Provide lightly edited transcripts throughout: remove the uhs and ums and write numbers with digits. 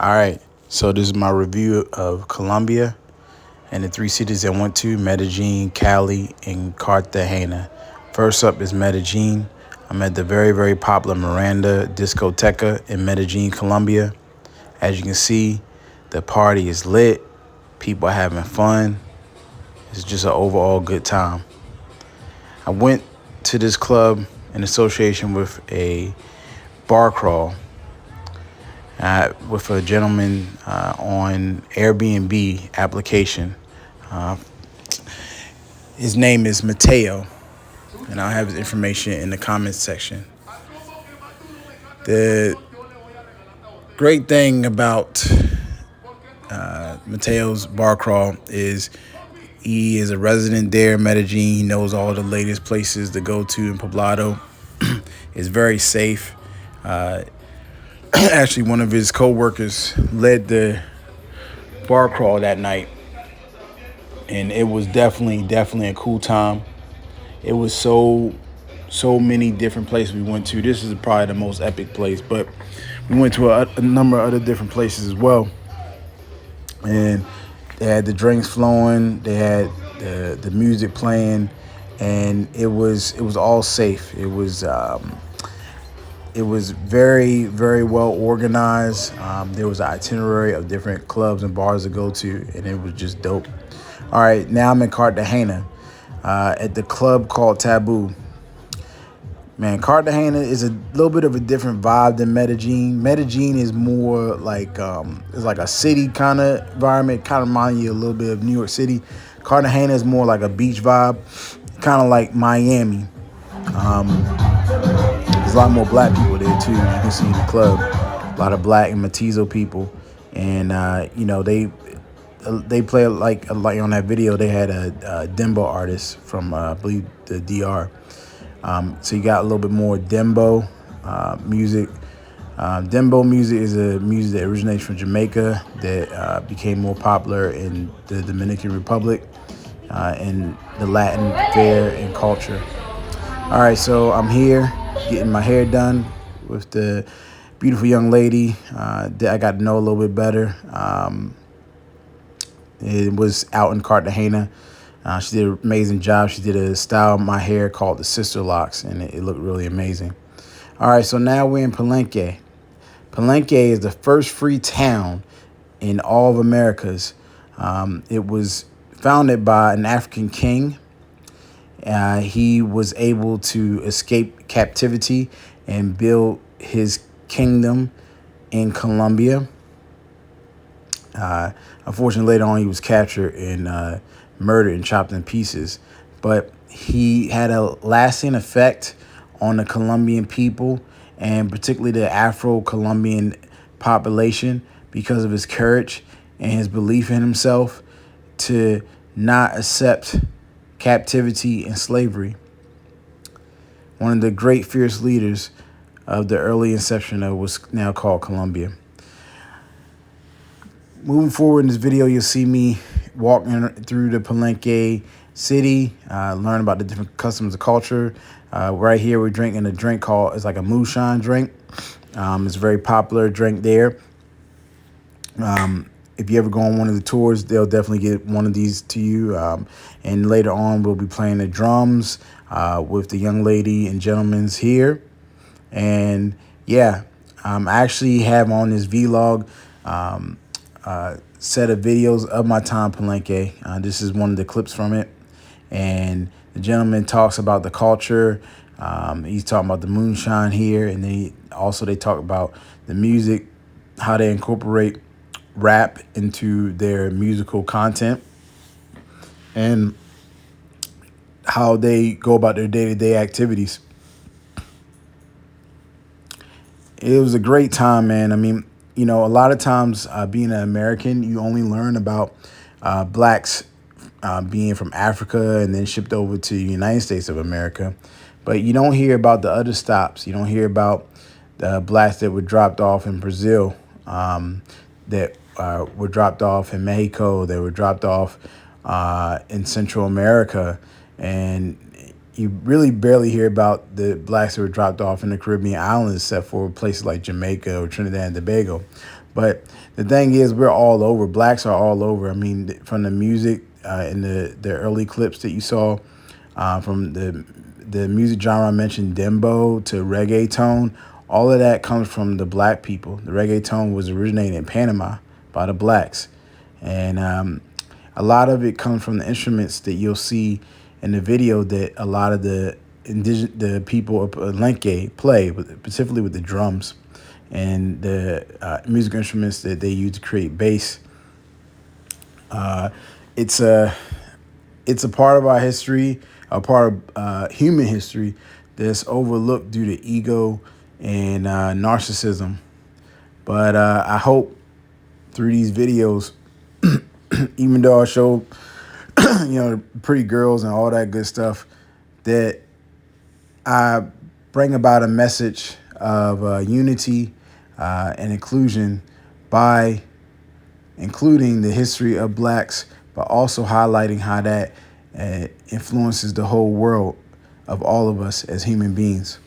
All right, so this is my review of Colombia and the three cities I went to: Medellin, Cali, and Cartagena. First up is Medellin. I'm at the very popular Miranda Discoteca in Medellin, Colombia. As you can see, the party is lit. People are having fun. It's just an overall good time. I went to this club in association with a bar crawl with a gentleman on Airbnb application. Uh, his name is Mateo, and I'll have his information in the comments section. The great thing about Mateo's bar crawl is he is a resident there in Medellin. He knows all the latest places to go to in Poblado. It's very safe. Actually, one of his co-workers led the bar crawl that night, and it was definitely a cool time. It was so many different places we went to. This is probably the most epic place, but we went to a number of other different places as well. And they had the drinks flowing, they had the music playing, and it was all safe. It was very well organized. There was an itinerary of different clubs and bars to go to, and it was just dope. All right, now I'm in Cartagena at the club called Taboo. Man, Cartagena is a little bit of a different vibe than Medellin. Medellin is more like it's like a city kind of environment, kind of remind you a little bit of New York City. Cartagena is more like a beach vibe, kind of like Miami. There's a lot more black people there too. You can see in the club a lot of black and mestizo people, and they play like on that video. They had a dembo artist from I believe the DR. So you got a little bit more dembo music. Dembo music is a music that originates from Jamaica that became more popular in the Dominican Republic and the Latin fare and culture. All right, so I'm here getting my hair done with the beautiful young lady that I got to know a little bit better. It was out in Cartagena. She did an amazing job. She did a style of my hair called the sister locks, and it looked really amazing. All right, so now we're in Palenque. Palenque is the first free town in all of Americas. It was founded by an African king. He was able to escape captivity and build his kingdom in Colombia. Unfortunately, later on, he was captured and murdered and chopped in pieces. But he had a lasting effect on the Colombian people, and particularly the Afro-Colombian population, because of his courage and his belief in himself to not accept captivity and slavery. One of the great fierce leaders of the early inception of what's now called Colombia. Moving forward in this video, you'll see me walking through the Palenque city, learn about the different customs and culture. Right here, we're drinking a drink it's like a moonshine drink. It's a very popular drink there. If you ever go on one of the tours, they'll definitely get one of these to you. And later on, we'll be playing the drums with the young lady and gentlemen's here. And yeah, I actually have on this vlog set of videos of my time in Palenque. This is one of the clips from it. And the gentleman talks about the culture. He's talking about the moonshine here. And then they talk about the music, how they incorporate rap into their musical content, and how they go about their day-to-day activities. It was a great time, man. I mean, a lot of times being an American, you only learn about blacks being from Africa and then shipped over to the United States of America. But you don't hear about the other stops. You don't hear about the blacks that were dropped off in Brazil, that were dropped off in Mexico, that were dropped off in Central America. And you really barely hear about the blacks who were dropped off in the Caribbean islands, except for places like Jamaica or Trinidad and Tobago. But the thing is, we're all over. Blacks are all over. I mean, from the music in the early clips that you saw, from the music genre I mentioned, dembo to reggaeton, all of that comes from the black people. The reggaeton was originated in Panama by the blacks, and a lot of it comes from the instruments that you'll see in the video that a lot of the people of Palenque play, specifically with the drums and the musical instruments that they use to create bass. It's a part of our history, a part of human history that's overlooked due to ego and narcissism. But I hope through these videos, even though I show, pretty girls and all that good stuff, that I bring about a message of unity and inclusion by including the history of blacks, but also highlighting how that influences the whole world of all of us as human beings.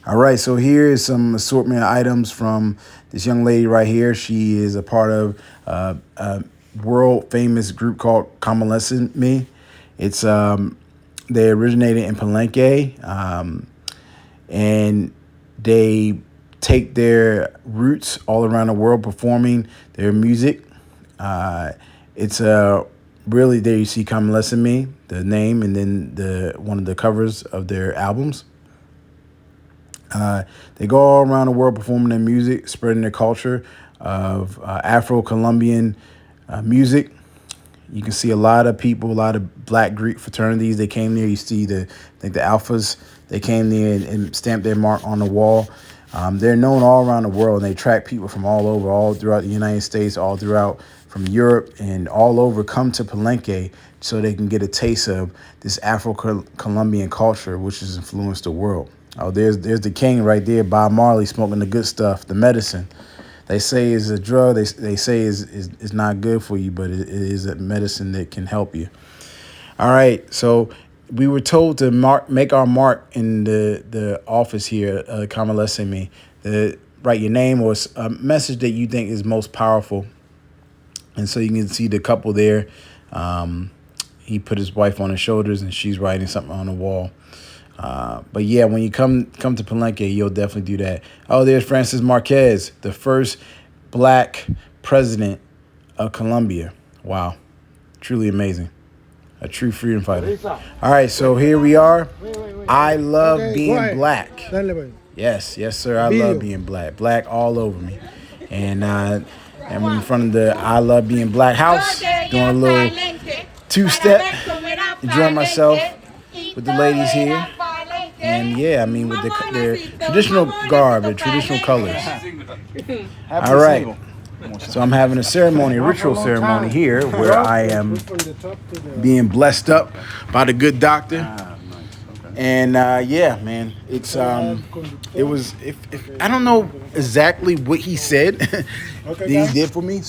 All right, so here is some assortment items from this young lady right here. She is a part of a world famous group called Convalescent Me. It's they originated in Palenque, and they take their roots all around the world performing their music. It's really, there you see Convalescent Me, the name, and then one of the covers of their albums. They go all around the world performing their music, spreading their culture of Afro-Colombian music. You can see a lot of people, a lot of black Greek fraternities. They came there. You see the Alphas. They came there and stamped their mark on the wall. They're known all around the world, and they attract people from all over, all throughout the United States, all throughout from Europe and all over, come to Palenque so they can get a taste of this Afro-Colombian culture, which has influenced the world. Oh, there's the king right there, Bob Marley, smoking the good stuff, the medicine. They say is a drug. They say is not good for you, but it is a medicine that can help you. All right, so we were told to make our mark in the office here, Convalescent Me. Write your name or a message that you think is most powerful. And so you can see the couple there. He put his wife on his shoulders, and she's writing something on the wall. But yeah, when you come to Palenque, you'll definitely do that. Oh, there's Francis Marquez, the first black president of Colombia. Wow, truly amazing. A true freedom fighter. All right, so here we are. I love being black. Yes, sir. I love being black. Black all over me. And I'm in front of the I Love Being Black house, doing a little two-step, enjoying myself with the ladies here. And yeah, I mean, with their traditional garb, their traditional colors. All right. So I'm having a ritual ceremony here, where I am being blessed up by the good doctor. And yeah, man, it was if I don't know exactly what he said that he did for me,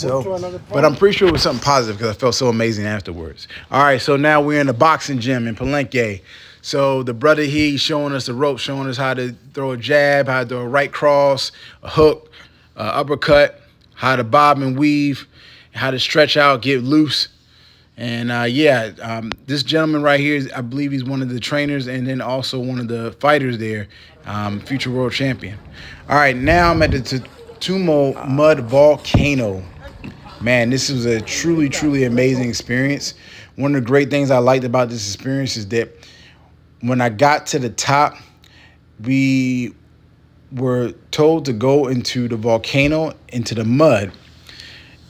but I'm pretty sure it was something positive because I felt so amazing afterwards. All right, so now we're in the boxing gym in Palenque. So the brother here, he's showing us the ropes, showing us how to throw a jab, how to throw a right cross, a hook, uppercut, how to bob and weave, how to stretch out, get loose. And this gentleman right here, I believe he's one of the trainers and then also one of the fighters there, future world champion. All right, now I'm at the Tumo Mud Volcano. Man, this was a truly, truly amazing experience. One of the great things I liked about this experience is that when I got to the top, we were told to go into the volcano, into the mud.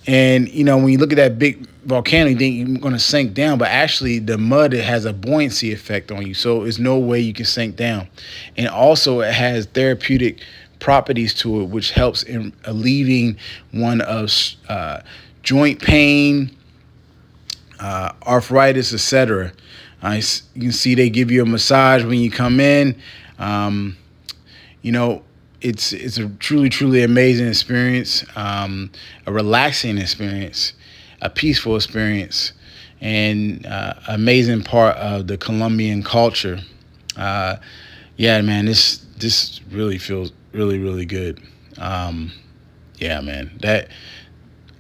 And, when you look at that big volcano, you think you're going to sink down. But actually, the mud, it has a buoyancy effect on you. So there's no way you can sink down. And also, it has therapeutic properties to it, which helps in alleviating one of joint pain, arthritis, etc. You can see they give you a massage when you come in. It's a truly, truly amazing experience, a relaxing experience, a peaceful experience. and amazing part of the Colombian culture. Uh, yeah, man, this really feels really really good. Um, yeah, man, that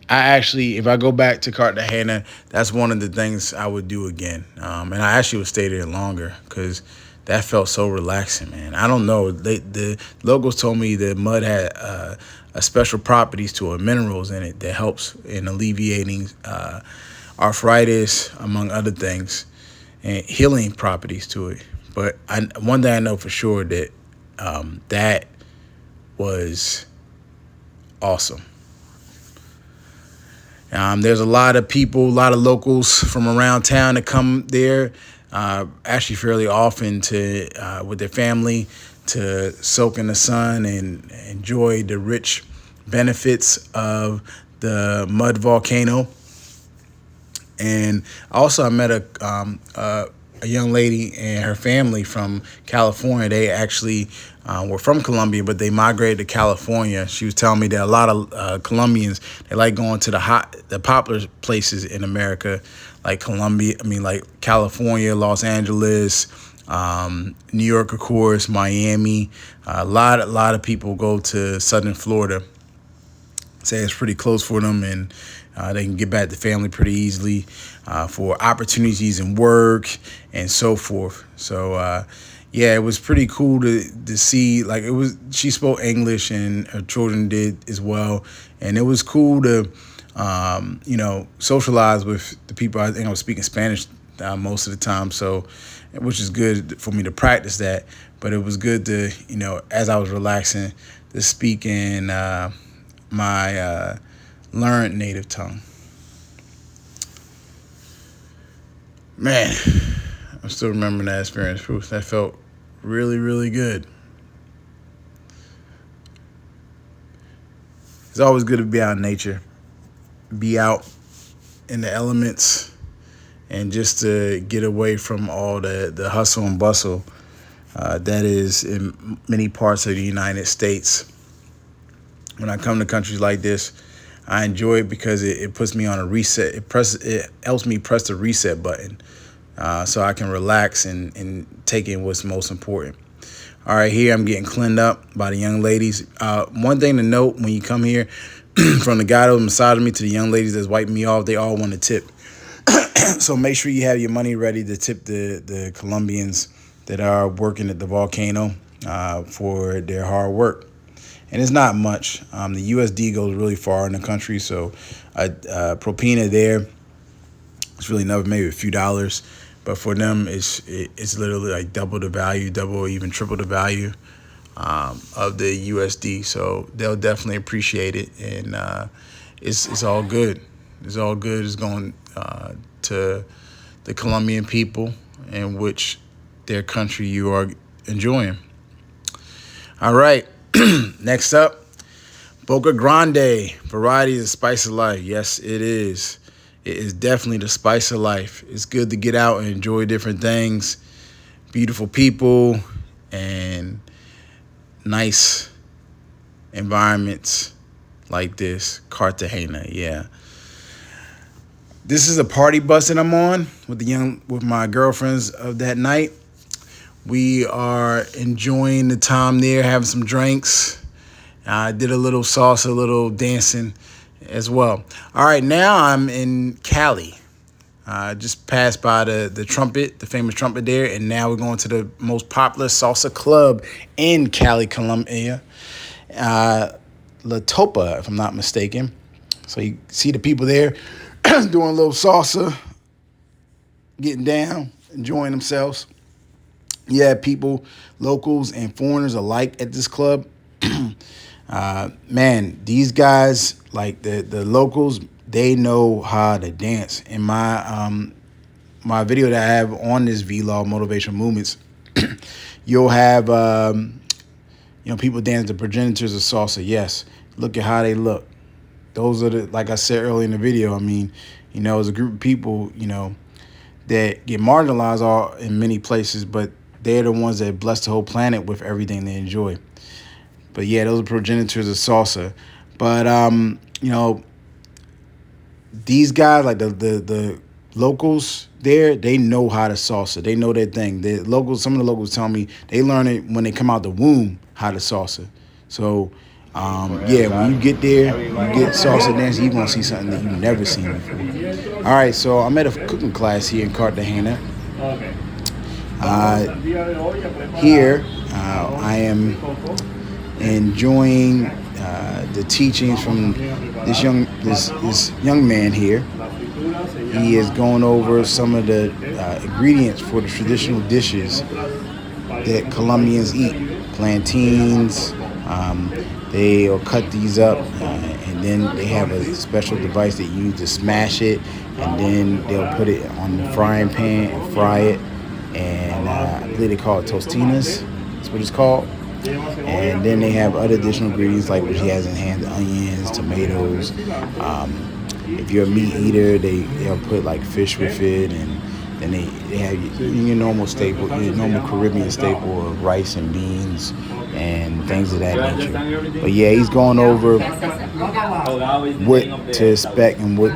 I actually, if I go back to Cartagena, that's one of the things I would do again. And I actually would stay there longer because that felt so relaxing, man. I don't know. The locals told me the mud had a special properties to it, minerals in it that helps in alleviating arthritis, among other things, and healing properties to it. But one thing I know for sure that that was awesome. There's a lot of people, a lot of locals from around town that come there, actually fairly often to with their family to soak in the sun and enjoy the rich benefits of the mud volcano. And also, I met a young lady and her family from California. They actually were from Colombia, but they migrated to California. She was telling me that a lot of Colombians, they like going to the popular places in America, like like California, Los Angeles, New York, of course, Miami. A lot of people go to Southern Florida. Say it's pretty close for them, and they can get back to family pretty easily for opportunities in work and so forth. So yeah, it was pretty cool to see. Like it was, she spoke English and her children did as well, and it was cool to socialize with the people. I think I was speaking Spanish most of the time, so which is good for me to practice that. But it was good to as I was relaxing to speak in my learned native tongue. Man, I'm still remembering that experience. That felt really, really good. It's always good to be out in nature, be out in the elements, and just to get away from all the hustle and bustle that is in many parts of the United States. When I come to countries like this, I enjoy it because it puts me on a reset. It helps me press the reset button so I can relax and take in what's most important. All right, here I'm getting cleaned up by the young ladies. One thing to note when you come here, from the guy that was massaging me to the young ladies that's wiping me off, they all want to tip. So make sure you have your money ready to tip the Colombians that are working at the volcano for their hard work. And it's not much. The USD goes really far in the country, so propina there, it's really nothing, maybe a few dollars. But for them, it's literally like double the value, double or even triple the value of the USD. So they'll definitely appreciate it, and it's all good. It's all good. It's going to the Colombian people, in which their country you are enjoying. All right. Next up, Boca Grande, variety is the spice of life. Yes, it is. It is definitely the spice of life. It's good to get out and enjoy different things, beautiful people, and nice environments like this. Cartagena, yeah. This is a party bus that I'm on with my girlfriends of that night. We are enjoying the time there, having some drinks. I did a little salsa, a little dancing as well. All right, now I'm in Cali. Just passed by the trumpet, the famous trumpet there, and now we're going to the most popular salsa club in Cali, Colombia, La Topa, if I'm not mistaken. So you see the people there doing a little salsa, getting down, enjoying themselves. Yeah, people, locals and foreigners alike at this club. Man, these guys, like the locals, they know how to dance. In my video that I have on this vlog, Motivational Movements, you'll have people dance the progenitors of salsa. Yes, look at how they look. Those are like I said earlier in the video. I mean, it's a group of people, that get marginalized all in many places, but they're the ones that bless the whole planet with everything they enjoy. But yeah, those are progenitors of salsa. But these guys, like the locals there, they know how to salsa. They know their thing. Some of the locals tell me they learn it when they come out the womb how to salsa. So, yeah, when you get there, you get salsa dancing, you're going to see something that you've never seen before. All right, so I'm at a cooking class here in Cartagena. Here, I am enjoying the teachings from this young man here. He is going over some of the ingredients for the traditional dishes that Colombians eat. Plantains. They'll cut these up, and then they have a special device that you use to smash it, and then they'll put it on the frying pan and fry it. And I believe they call it tostinas. That's what it's called. And then they have other additional ingredients like what he has in hand: onions, tomatoes. If you're a meat eater, they'll put like fish with it, and then they have your normal staple, your normal Caribbean staple of rice and beans and things of that nature. But yeah, he's going over what to expect and what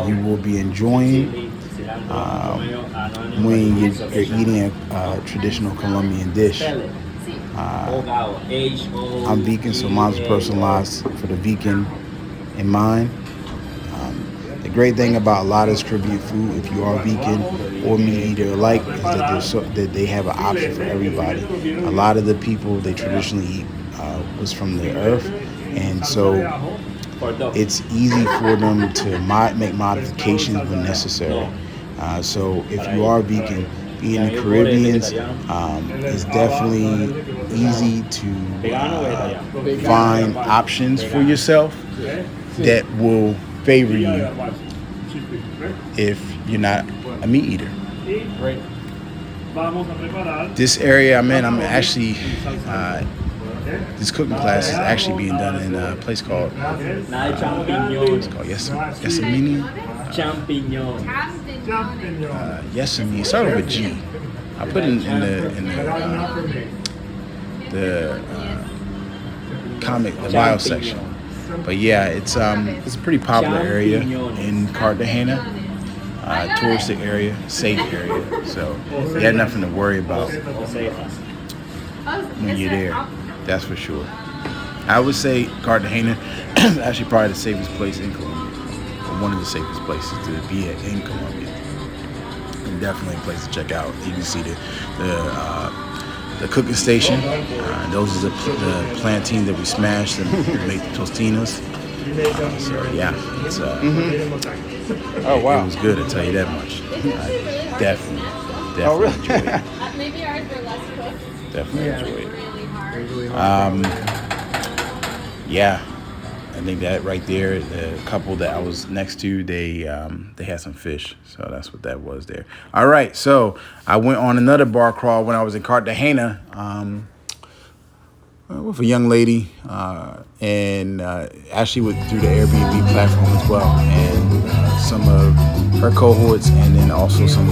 you will be enjoying when you're eating a traditional Colombian dish. I'm vegan, so mine's personalized for the vegan in mind. The great thing about a lot of this Caribbean food, if you are vegan or meat eater alike, is that they have an option for everybody. A lot of the people they traditionally eat was from the earth, and so it's easy for them to make modifications when necessary. So if you are vegan, being the Caribbeans, it's definitely easy to find options for yourself that will favor you if you're not a meat eater. This area I'm in, I'm actually, this cooking class is actually being done in a place called, it's called Yosemite. Yosemite. It started with a G. I put it in the comic, the bio section. But yeah, it's a pretty popular area in Cartagena, touristic area, safe area. So you have nothing to worry about when you're there. That's for sure. I would say Cartagena is actually probably the safest place in Colombia, or one of the safest places to be at in Colombia. And definitely a place to check out. You can see the cooking station. Those are the plantains that we smashed and make the tostinas. So yeah, it's oh wow, it was good. I tell you that much. I definitely enjoyed it. Maybe ours were less cooked. Definitely enjoyed it. Yeah, I think that right there, the couple that I was next to, they had some fish, so that's what that was there. All right, so I went on another bar crawl when I was in Cartagena with a young lady, and actually went through the Airbnb platform as well, and some of her cohorts, and then also some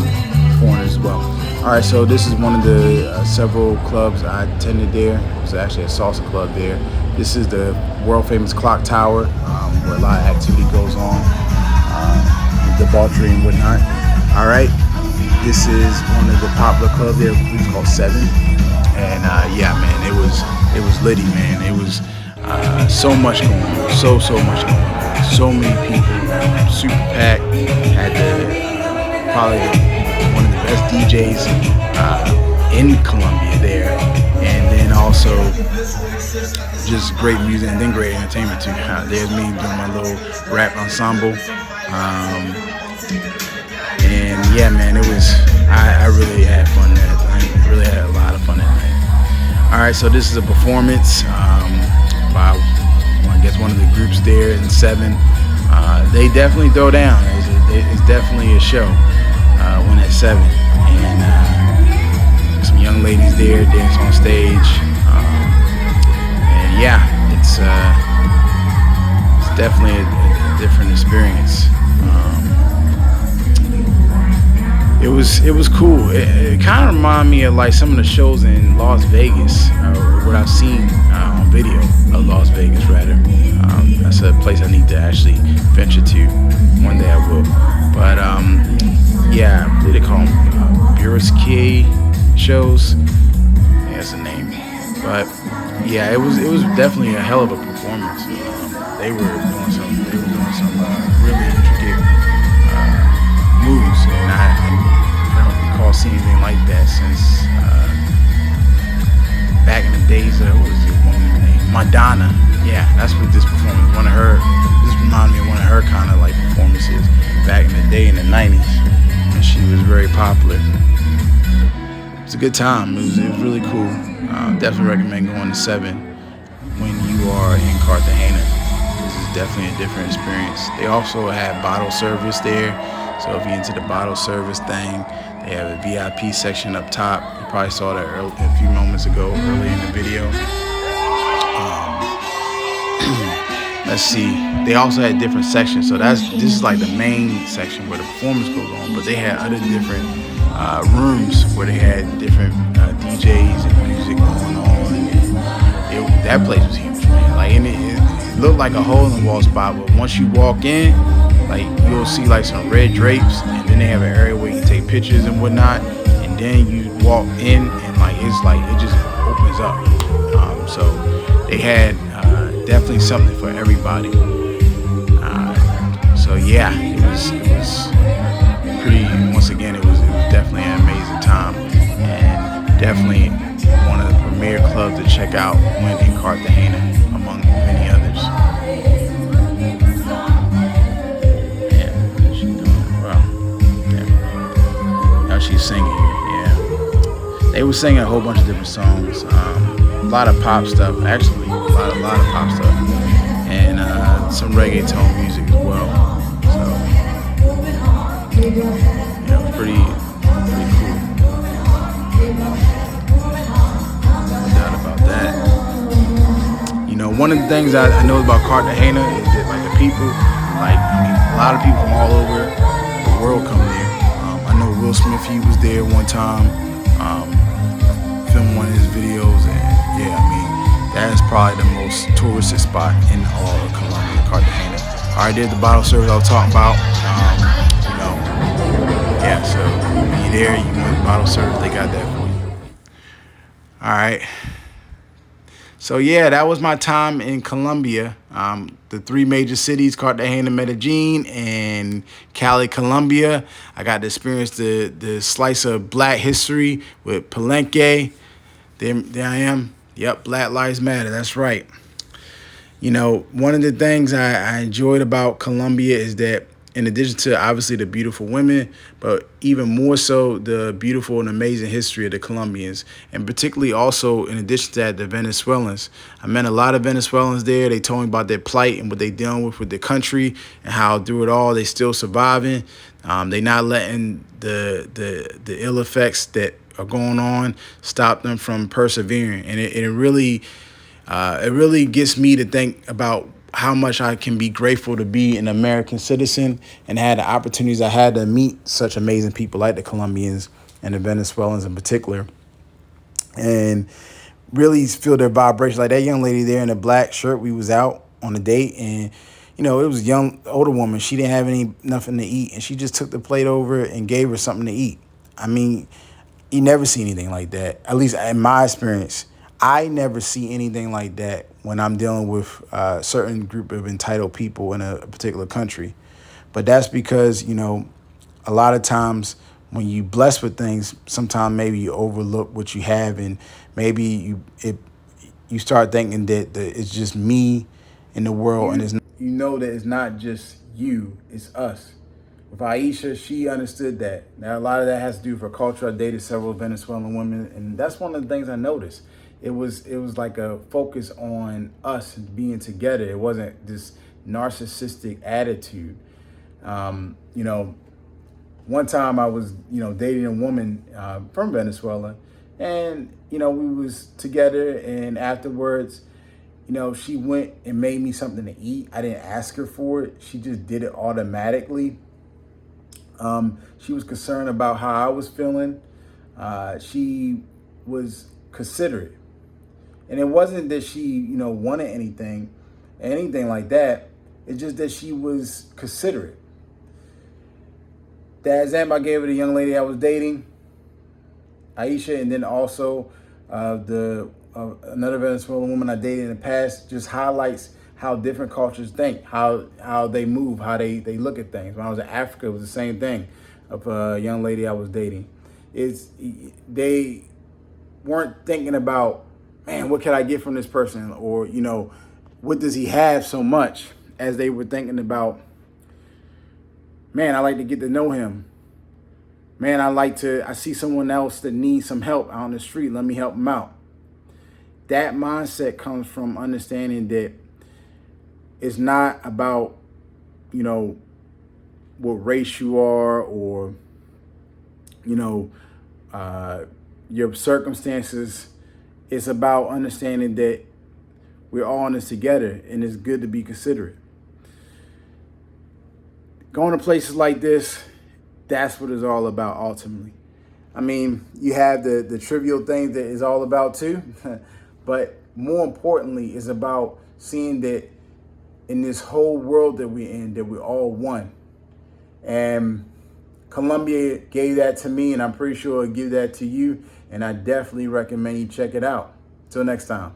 foreigners as well. All right, so this is one of the several clubs I attended there. It was actually a salsa club there. This is the world famous clock tower, where a lot of activity goes on, debauchery and whatnot. All right, this is one of the popular clubs there. It's called 7, and yeah, man, it was litty, man. It was so much going on, so much going on. So many people, super packed. Had probably one of the best DJs in Colombia there, and then also just great music and then great entertainment too. There's me doing my little rap ensemble, and yeah, man, it was. I really had fun that night. Really had a lot of fun that night. All right, so this is a performance by, I guess, one of the groups there in 7. They definitely throw down. It's definitely a show when at 7, and some young ladies there dance on stage, and yeah, it's definitely a different experience. It was cool. It kind of reminded me of like some of the shows in Las Vegas, what I've seen on video of Las Vegas rather. That's a place I need to actually venture to. One day I will. But yeah, I believe they call them Bureauski shows. Yeah, that's the name. But yeah, it was definitely a hell of a performance. They were doing some really intricate moves, and I don't recall seeing anything like that since back in the days of what was the woman's name? Madonna. Yeah, that's what this performance. This reminded me of one of her kind of like performances back in the day in the '90s, and she was very popular. It's a good time. It was really cool. Definitely recommend going to 7 when you are in Cartagena. This is definitely a different experience. They also have bottle service there, so if you're into the bottle service thing, they have a VIP section up top. You probably saw that a few moments ago, early in the video. Let's see. They also had different sections, so this is like the main section where the performance goes on. But they had other different rooms where they had different DJs and music going on. And that place was huge, man. Like, and it looked like a hole in the wall spot, but once you walk in, like you'll see like some red drapes, and then they have an area where you can take pictures and whatnot. And then you walk in, and it just opens up. So they had definitely something for everybody. So yeah, it was pretty. Once again, it was definitely an amazing time, and definitely one of the premier clubs to check out when in Cartagena, among many others. Yeah, she's doing well. Yeah. Now she's singing here. Yeah, they were singing a whole bunch of different songs. A lot of pop stuff, actually, a lot of pop stuff, and some reggaeton music as well. So yeah, it was pretty cool. No doubt about that. You know, one of the things I know about Cartagena is that like the people, a lot of people from all over the world come there. I know Will Smith, he was there one time, filmed one of his videos, and yeah, that's probably the most touristy spot in all of Colombia, Cartagena. All right, there's the bottle service I was talking about. Yeah, so when you're there, you want the bottle service, they got that for you. All right. So yeah, that was my time in Colombia. The 3 major cities, Cartagena, Medellin, and Cali, Colombia. I got to experience the slice of black history with Palenque. There I am. Yep, Black Lives Matter. That's right. You know, one of the things I enjoyed about Colombia is that in addition to obviously the beautiful women, but even more so the beautiful and amazing history of the Colombians, and particularly also in addition to that, the Venezuelans. I met a lot of Venezuelans there. They told me about their plight and what they're dealing with the country, and how through it all they still surviving. They not letting the ill effects that are going on stop them from persevering, and it really gets me to think about how much I can be grateful to be an American citizen and had the opportunities I had to meet such amazing people like the Colombians and the Venezuelans in particular, and really feel their vibration. Like that young lady there in the black shirt, we was out on a date, and it was a young, older woman. She didn't have nothing to eat, and she just took the plate over and gave her something to eat. You never see anything like that, at least in my experience. I never see anything like that when I'm dealing with a certain group of entitled people in a particular country. But that's because, a lot of times when you blessed with things, sometimes maybe you overlook what you have, and maybe you start thinking that it's just me in the world, and that it's not just you, it's us. With Aisha, she understood that. Now, a lot of that has to do with her culture. I dated several Venezuelan women, and that's one of the things I noticed. It was like a focus on us being together. It wasn't this narcissistic attitude. One time I was, dating a woman from Venezuela, and, we was together, and afterwards, she went and made me something to eat. I didn't ask her for it. She just did it automatically. She was concerned about how I was feeling. She was considerate. And it wasn't that she, wanted anything. anything like that. It's just that she was considerate. That example I gave her, the young lady I was dating, Aisha, and then also another Venezuelan woman I dated in the past, just highlights how different cultures think, how they move, how they look at things. When I was in Africa, it was the same thing of a young lady I was dating. They weren't thinking about, man, what can I get from this person? Or, what does he have so much? As they were thinking about, man, I like to get to know him. Man, I see someone else that needs some help out on the street. Let me help them out. That mindset comes from understanding that it's not about, what race you are or, your circumstances. It's about understanding that we're all in this together, and it's good to be considerate. Going to places like this, that's what it's all about ultimately. I mean, you have the trivial things that it's all about too, but more importantly, it's about seeing that in this whole world that we're in, that we're all one. And Colombia gave that to me, and I'm pretty sure it'll give that to you. And I definitely recommend you check it out. Till next time.